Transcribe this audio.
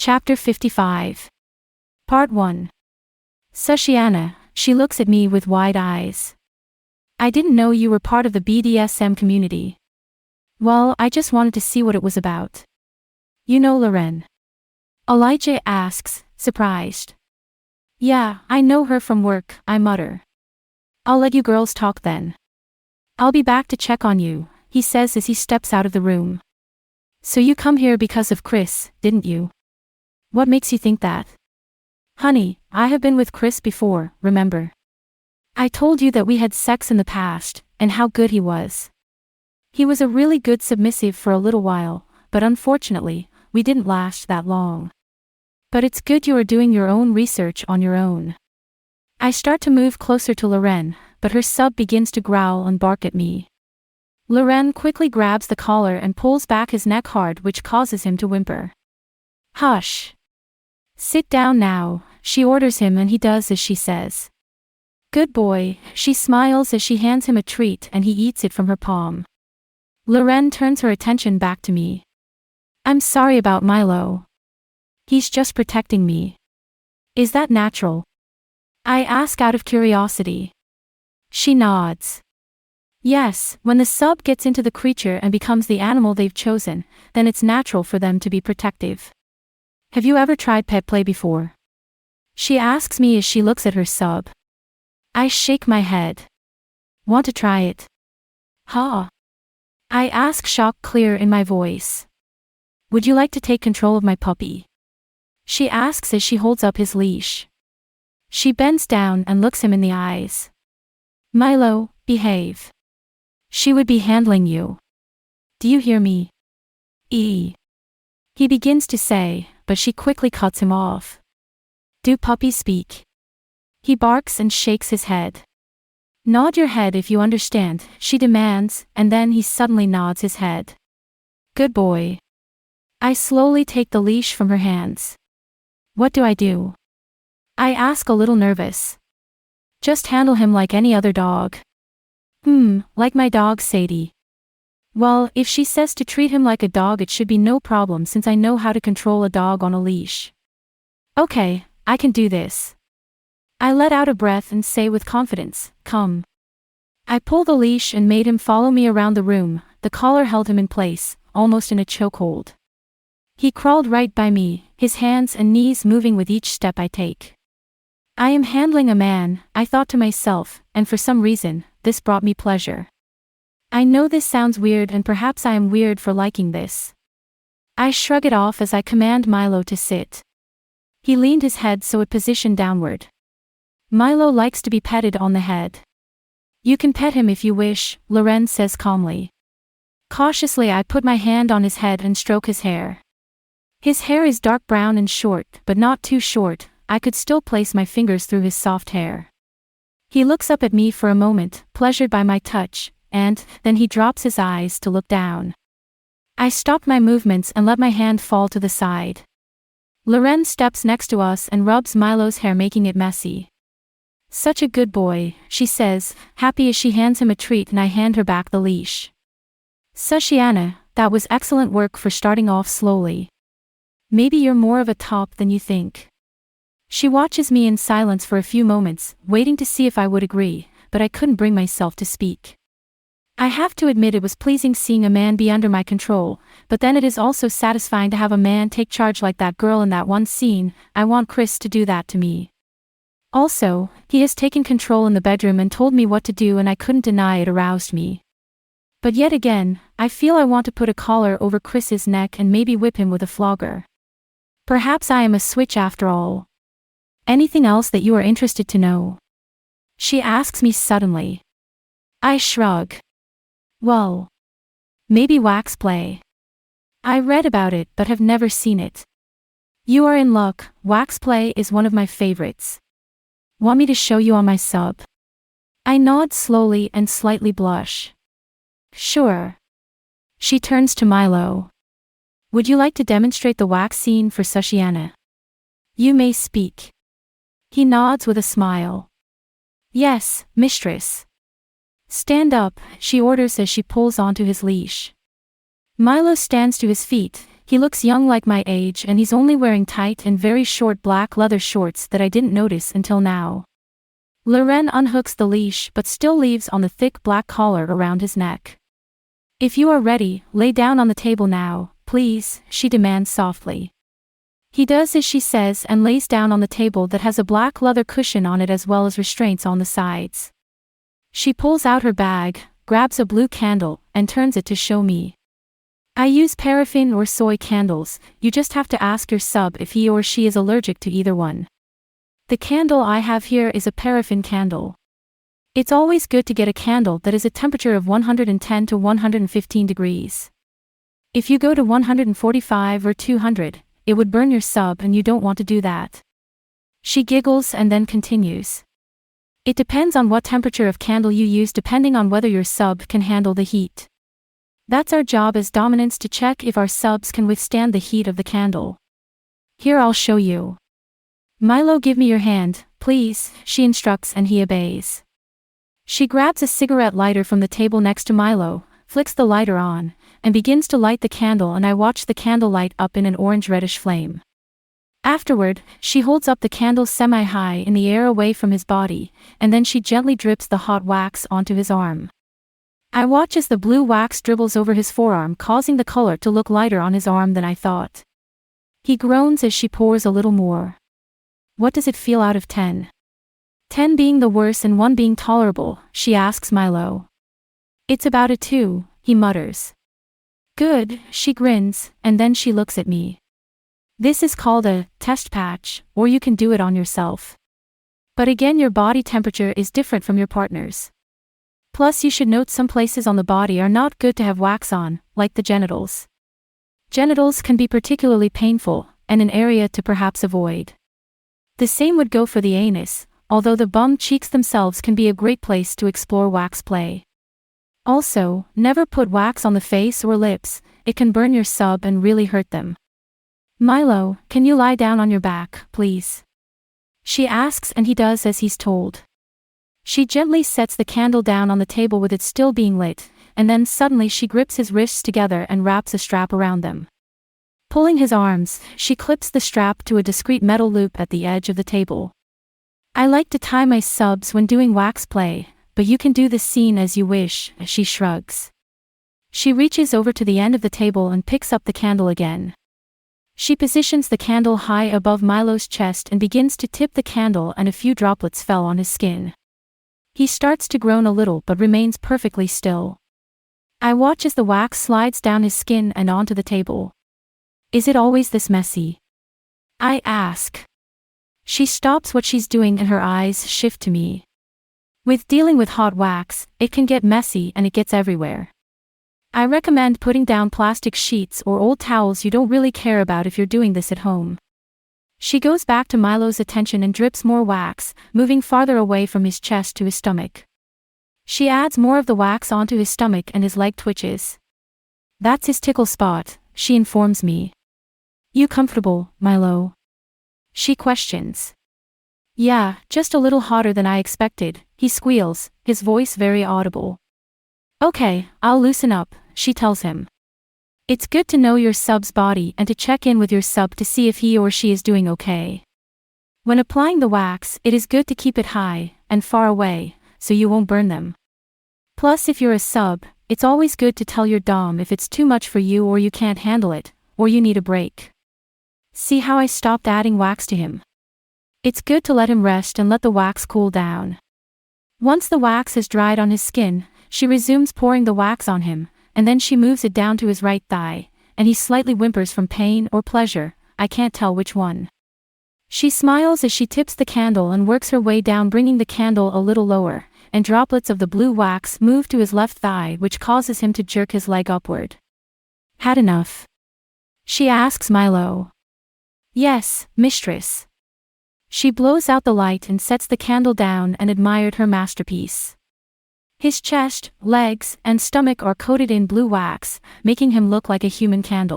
Chapter 55. Part 1. Sushiana, she looks at me with wide eyes. I didn't know you were part of the BDSM community. Well, I just wanted to see what it was about. You know Loren? Elijah asks, surprised. Yeah, I know her from work, I mutter. I'll let you girls talk then. I'll be back to check on you, he says as he steps out of the room. So you come here because of Chris, didn't you? What makes you think that? Honey, I have been with Chris before, remember? I told you that we had sex in the past, and how good he was. He was a really good submissive for a little while, but unfortunately, we didn't last that long. But it's good you are doing your own research on your own. I start to move closer to Loren, but her sub begins to growl and bark at me. Loren quickly grabs the collar and pulls back his neck hard, which causes him to whimper. Hush. Sit down now, she orders him, and he does as she says. Good boy, she smiles as she hands him a treat and he eats it from her palm. Loren turns her attention back to me. I'm sorry about Milo. He's just protecting me. Is that natural? I ask out of curiosity. She nods. Yes, when the sub gets into the creature and becomes the animal they've chosen, then it's natural for them to be protective. Have you ever tried pet play before? She asks me as she looks at her sub. I shake my head. Want to try it? Huh? I ask, shock clear in my voice. Would you like to take control of my puppy? She asks as she holds up his leash. She bends down and looks him in the eyes. Milo, behave. She would be handling you. Do you hear me? He begins to say, but she quickly cuts him off. Do puppies speak? He barks and shakes his head. Nod your head if you understand, she demands, and then he suddenly nods his head. Good boy. I slowly take the leash from her hands. What do I do? I ask, a little nervous. Just handle him like any other dog. Like my dog Sadie. Well, if she says to treat him like a dog, it should be no problem since I know how to control a dog on a leash. Okay, I can do this. I let out a breath and say with confidence, come. I pull the leash and made him follow me around the room. The collar held him in place, almost in a chokehold. He crawled right by me, his hands and knees moving with each step I take. I am handling a man, I thought to myself, and for some reason, this brought me pleasure. I know this sounds weird, and perhaps I am weird for liking this. I shrug it off as I command Milo to sit. He leaned his head so it positioned downward. Milo likes to be petted on the head. You can pet him if you wish, Loren says calmly. Cautiously I put my hand on his head and stroke his hair. His hair is dark brown and short, but not too short. I could still place my fingers through his soft hair. He looks up at me for a moment, pleasured by my touch, and then he drops his eyes to look down. I stop my movements and let my hand fall to the side. Loren steps next to us and rubs Milo's hair, making it messy. Such a good boy, she says, happy as she hands him a treat, and I hand her back the leash. Sushiana, that was excellent work for starting off slowly. Maybe you're more of a top than you think. She watches me in silence for a few moments, waiting to see if I would agree, but I couldn't bring myself to speak. I have to admit it was pleasing seeing a man be under my control, but then it is also satisfying to have a man take charge like that girl in that one scene. I want Chris to do that to me. Also, he has taken control in the bedroom and told me what to do, and I couldn't deny it aroused me. But yet again, I feel I want to put a collar over Chris's neck and maybe whip him with a flogger. Perhaps I am a switch after all. Anything else that you are interested to know? She asks me suddenly. I shrug. Well, maybe wax play. I read about it but have never seen it. You are in luck, wax play is one of my favorites. Want me to show you on my sub? I nod slowly and slightly blush. Sure. She turns to Milo. Would you like to demonstrate the wax scene for Sushiana? You may speak. He nods with a smile. Yes, mistress. Stand up, she orders as she pulls onto his leash. Milo stands to his feet, He looks young like my age and he's only wearing tight and very short black leather shorts that I didn't notice until now. Loren unhooks the leash but still leaves on the thick black collar around his neck. If you are ready, lay down on the table now, please, she demands softly. He does as she says and lays down on the table that has a black leather cushion on it as well as restraints on the sides. She pulls out her bag, grabs a blue candle, and turns it to show me. I use paraffin or soy candles, you just have to ask your sub if he or she is allergic to either one. The candle I have here is a paraffin candle. It's always good to get a candle that is a temperature of 110 to 115 degrees. If you go to 145 or 200, it would burn your sub and you don't want to do that. She giggles and then continues. It depends on what temperature of candle you use depending on whether your sub can handle the heat. That's our job as dominants to check if our subs can withstand the heat of the candle. Here, I'll show you. Milo, give me your hand, please, she instructs and he obeys. She grabs a cigarette lighter from the table next to Milo, flicks the lighter on, and begins to light the candle, and I watch the candle light up in an orange-reddish flame. Afterward, she holds up the candle semi-high in the air away from his body, and then she gently drips the hot wax onto his arm. I watch as the blue wax dribbles over his forearm, causing the color to look lighter on his arm than I thought. He groans as she pours a little more. What does it feel out of 10? 10 being the worst and 1 being tolerable, she asks Milo. It's about a 2, he mutters. Good, she grins, and then she looks at me. This is called a test patch, or you can do it on yourself. But again, your body temperature is different from your partner's. Plus, you should note some places on the body are not good to have wax on, like the genitals. Genitals can be particularly painful, and an area to perhaps avoid. The same would go for the anus, although the bum cheeks themselves can be a great place to explore wax play. Also, never put wax on the face or lips, it can burn your sub and really hurt them. Milo, can you lie down on your back, please? She asks and he does as he's told. She gently sets the candle down on the table with it still being lit, and then suddenly she grips his wrists together and wraps a strap around them. Pulling his arms, she clips the strap to a discreet metal loop at the edge of the table. I like to tie my subs when doing wax play, but you can do this scene as you wish, she shrugs. She reaches over to the end of the table and picks up the candle again. She positions the candle high above Milo's chest and begins to tip the candle, and a few droplets fell on his skin. He starts to groan a little but remains perfectly still. I watch as the wax slides down his skin and onto the table. Is it always this messy? I ask. She stops what she's doing and her eyes shift to me. With dealing with hot wax, it can get messy and it gets everywhere. I recommend putting down plastic sheets or old towels you don't really care about if you're doing this at home. She goes back to Milo's attention and drips more wax, moving farther away from his chest to his stomach. She adds more of the wax onto his stomach and his leg twitches. That's his tickle spot, she informs me. You comfortable, Milo? She questions. Yeah, just a little hotter than I expected, he squeals, his voice very audible. Okay, I'll loosen up, she tells him. It's good to know your sub's body and to check in with your sub to see if he or she is doing okay. When applying the wax, it is good to keep it high and far away, so you won't burn them. Plus, if you're a sub, it's always good to tell your dom if it's too much for you or you can't handle it, or you need a break. See how I stopped adding wax to him? It's good to let him rest and let the wax cool down. Once the wax has dried on his skin, she resumes pouring the wax on him, and then she moves it down to his right thigh, and he slightly whimpers from pain or pleasure, I can't tell which one. She smiles as she tips the candle and works her way down, bringing the candle a little lower, and droplets of the blue wax move to his left thigh, which causes him to jerk his leg upward. Had enough? She asks Milo. Yes, mistress. She blows out the light and sets the candle down and admired her masterpiece. His chest, legs, and stomach are coated in blue wax, making him look like a human candle.